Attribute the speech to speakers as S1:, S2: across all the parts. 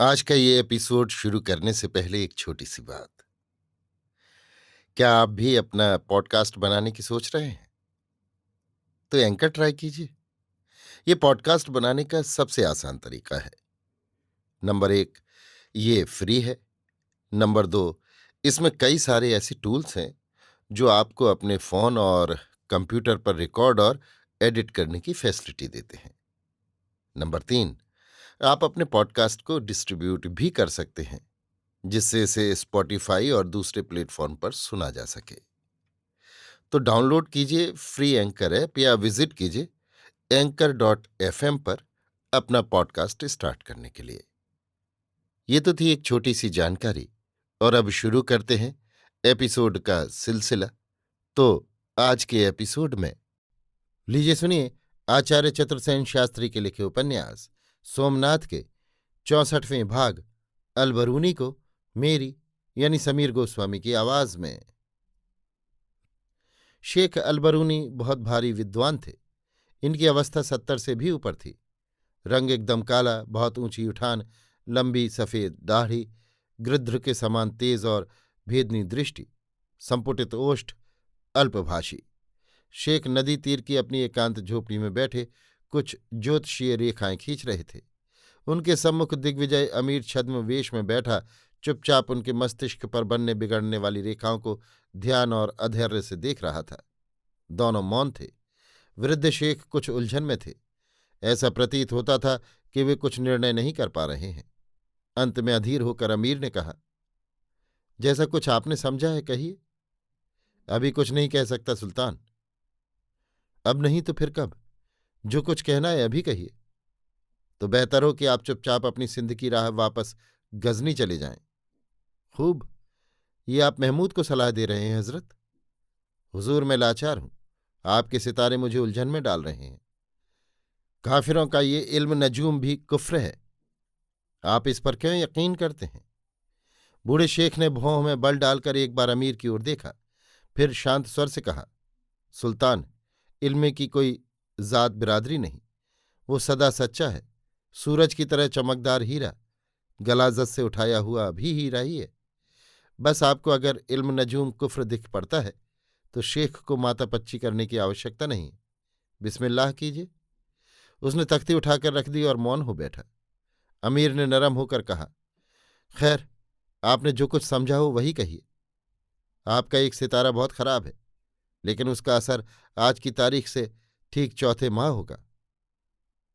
S1: आज का ये एपिसोड शुरू करने से पहले एक छोटी सी बात। क्या आप भी अपना पॉडकास्ट बनाने की सोच रहे हैं? तो एंकर ट्राई कीजिए। ये पॉडकास्ट बनाने का सबसे आसान तरीका है। नंबर 1, ये फ्री है। नंबर 2, इसमें कई सारे ऐसे टूल्स हैं जो आपको अपने फ़ोन और कंप्यूटर पर रिकॉर्ड और एडिट करने की फैसिलिटी देते हैं। नंबर 3, आप अपने पॉडकास्ट को डिस्ट्रीब्यूट भी कर सकते हैं, जिससे इसे स्पॉटिफाई और दूसरे प्लेटफॉर्म पर सुना जा सके। तो डाउनलोड कीजिए फ्री एंकर ऐप या विजिट कीजिए anchor.fm पर अपना पॉडकास्ट स्टार्ट करने के लिए। ये तो थी एक छोटी सी जानकारी, और अब शुरू करते हैं एपिसोड का सिलसिला। तो आज के एपिसोड में लीजिए सुनिए आचार्य चतुर्सेन शास्त्री के लिखे उपन्यास सोमनाथ के 64वें भाग अलबरूनी को मेरी यानी समीर गोस्वामी की आवाज में। शेख अलबरूनी बहुत भारी विद्वान थे। इनकी अवस्था 70 से भी ऊपर थी। रंग एकदम काला, बहुत ऊंची उठान, लंबी सफेद दाढ़ी, गृध्र के समान तेज और भेदनी दृष्टि, संपुटित ओष्ठ, अल्पभाषी। शेख नदी तीर की अपनी एकांत झोपड़ी में बैठे कुछ ज्योतिषीय रेखाएं खींच रहे थे। उनके सम्मुख दिग्विजय अमीर छद्म वेश में बैठा चुपचाप उनके मस्तिष्क पर बनने बिगड़ने वाली रेखाओं को ध्यान और अधैर्य से देख रहा था। दोनों मौन थे। वृद्ध शेख कुछ उलझन में थे। ऐसा प्रतीत होता था कि वे कुछ निर्णय नहीं कर पा रहे हैं। अंत में अधीर होकर अमीर ने कहा, जैसा कुछ आपने समझा है कहिए। अभी कुछ नहीं कह सकता सुल्तान। अब नहीं तो फिर कब? जो कुछ कहना है अभी कहिए। तो बेहतर हो कि आप चुपचाप अपनी सिंध की राह वापस गजनी चले जाएं। खूब। ये आप महमूद को सलाह दे रहे हैं हजरत? हुजूर, मैं लाचार हूं। आपके सितारे मुझे उलझन में डाल रहे हैं। काफिरों का ये इल्म नजूम भी कुफ्र है। आप इस पर क्यों यकीन करते हैं? बूढ़े शेख ने भौं में बल डालकर एक बार अमीर की ओर देखा, फिर शांत स्वर से कहा, सुल्तान, इल्म की कोई जात बिरादरी नहीं। वो सदा सच्चा है, सूरज की तरह चमकदार हीरा, गलाजत से उठाया हुआ भी हीरा ही है। बस आपको अगर इल्म नजूम कुफ्र दिख पड़ता है तो शेख को माता पच्ची करने की आवश्यकता नहीं। बिस्मिल्लाह कीजिए। उसने तख्ती उठाकर रख दी और मौन हो बैठा। अमीर ने नरम होकर कहा, खैर, आपने जो कुछ समझा हो वही कहिए। आपका एक सितारा बहुत खराब है, लेकिन उसका असर आज की तारीख से ठीक चौथे माह होगा।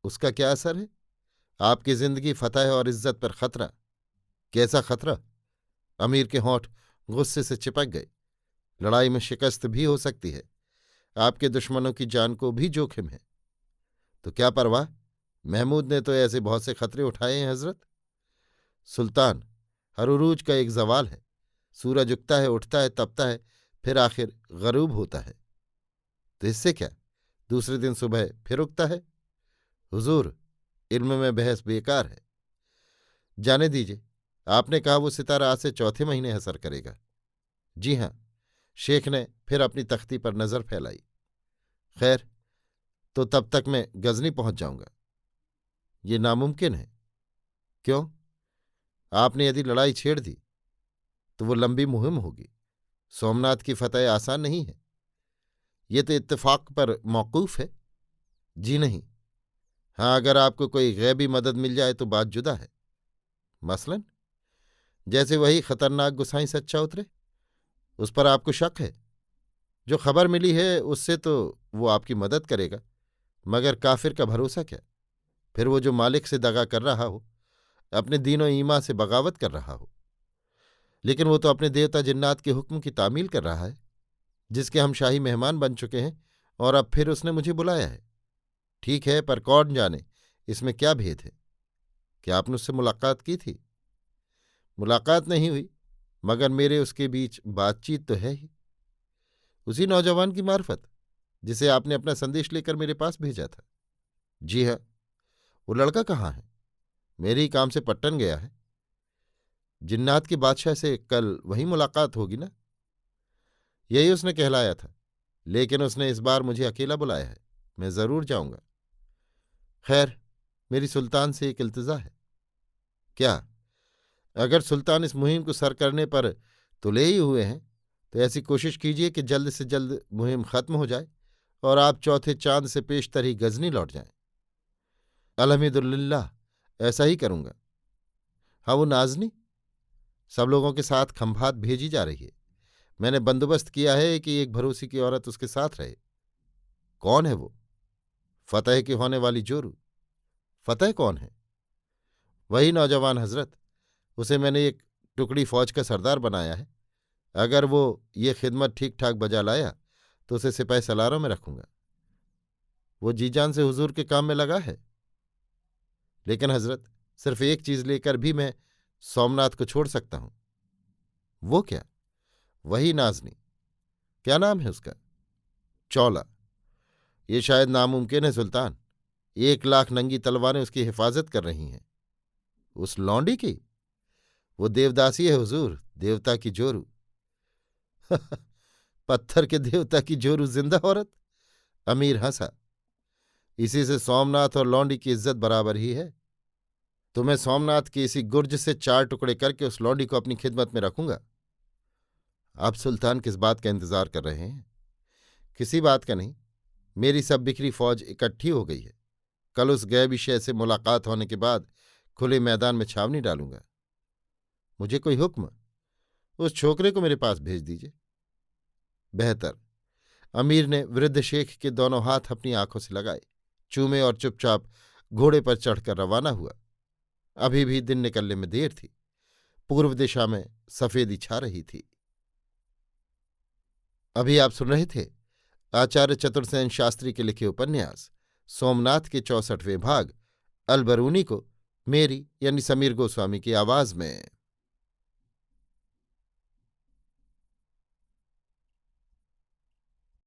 S1: उसका क्या असर है? आपकी जिंदगी, फतह और इज्जत पर खतरा। कैसा खतरा? अमीर के होंठ गुस्से से चिपक गए। लड़ाई में शिकस्त भी हो सकती है। आपके दुश्मनों की जान को भी जोखिम है। तो क्या परवाह? महमूद ने तो ऐसे बहुत से खतरे उठाए हैं हजरत। सुल्तान, हर उरूज का एक जवाल है। सूरज उगता है, उठता है, तपता है, फिर आखिर गरूब होता है। तो इससे क्या? दूसरे दिन सुबह फिर उगता है। हुजूर, इल्म में बहस बेकार है। जाने दीजिए। आपने कहा वो सितारा आज से चौथे महीने असर करेगा। जी हां। शेख ने फिर अपनी तख्ती पर नजर फैलाई। खैर, तो तब तक मैं गजनी पहुंच जाऊंगा। ये नामुमकिन है। क्यों? आपने यदि लड़ाई छेड़ दी तो वो लंबी मुहिम होगी। सोमनाथ की फतह आसान नहीं है। ये तो इत्तेफाक पर मौकूफ है। जी नहीं। हाँ, अगर आपको कोई गैबी मदद मिल जाए तो बात जुदा है। मसलन? जैसे वही खतरनाक गुसाई सच्चा उतरे, उस पर आपको शक है? जो खबर मिली है उससे तो वो आपकी मदद करेगा, मगर काफिर का भरोसा क्या? फिर वो जो मालिक से दगा कर रहा हो, अपने दीन और ईमा से बगावत कर रहा हो। लेकिन वो तो अपने देवता जिन्नात के हुक्म की तामील कर रहा है, जिसके हम शाही मेहमान बन चुके हैं, और अब फिर उसने मुझे बुलाया है। ठीक है, पर कौन जाने इसमें क्या भेद है? क्या आपने उससे मुलाकात की थी? मुलाकात नहीं हुई, मगर मेरे उसके बीच बातचीत तो है ही। उसी नौजवान की मार्फत जिसे आपने अपना संदेश लेकर मेरे पास भेजा था। जी हाँ। वो लड़का कहाँ है? मेरे ही काम से पट्टन गया है। जिन्नात के बादशाह से कल वही मुलाकात होगी ना? यही उसने कहलाया था, लेकिन उसने इस बार मुझे अकेला बुलाया है। मैं जरूर जाऊंगा। खैर, मेरी सुल्तान से एक इल्तिजा है। क्या? अगर सुल्तान इस मुहिम को सर करने पर तुले ही हुए हैं तो ऐसी कोशिश कीजिए कि जल्द से जल्द मुहिम खत्म हो जाए और आप चौथे चांद से पेशतर ही गजनी लौट जाएं। अल्हम्दुलिल्लाह, ऐसा ही करूंगा। हाँ, वो नाजनी सब लोगों के साथ खंभात भेजी जा रही है। मैंने बंदोबस्त किया है कि एक भरोसे की औरत उसके साथ रहे। कौन है वो? फतेह की होने वाली जोरू। फतेह कौन है? वही नौजवान हजरत। उसे मैंने एक टुकड़ी फौज का सरदार बनाया है। अगर वो ये खिदमत ठीक ठाक बजा लाया तो उसे सिपाही सलारों में रखूंगा। वो जी जान से हुजूर के काम में लगा है। लेकिन हजरत, सिर्फ एक चीज लेकर भी मैं सोमनाथ को छोड़ सकता हूं। वो क्या? वही नाजनी। क्या नाम है उसका? चौला। ये शायद नामुमकिन है सुल्तान। 1,00,000 नंगी तलवारें उसकी हिफाजत कर रही हैं। उस लौंडी की? वो देवदासी है हुजूर, देवता की जोरू। पत्थर के देवता की जोरू जिंदा औरत? अमीर हंसा। इसी से सोमनाथ और लौंडी की इज्जत बराबर ही है। तो मैं सोमनाथ की इसी गुर्ज से 4 टुकड़े करके उस लौंडी को अपनी खिदमत में रखूंगा। आप सुल्तान किस बात का इंतजार कर रहे हैं? किसी बात का नहीं। मेरी सब बिखरी फौज इकट्ठी हो गई है। कल उस गैबी शय से मुलाकात होने के बाद खुले मैदान में छावनी डालूंगा। मुझे कोई हुक्म? उस छोकरे को मेरे पास भेज दीजिए। बेहतर। अमीर ने वृद्ध शेख के दोनों हाथ अपनी आंखों से लगाए, चूमे और चुपचाप घोड़े पर चढ़कर रवाना हुआ। अभी भी दिन निकलने में देर थी। पूर्व दिशा में सफेदी छा रही थी। अभी आप सुन रहे थे आचार्य चतुर्सेन शास्त्री के लिखे उपन्यास सोमनाथ के 64वें भाग अलबरूनी को मेरी यानी समीर गोस्वामी की आवाज में।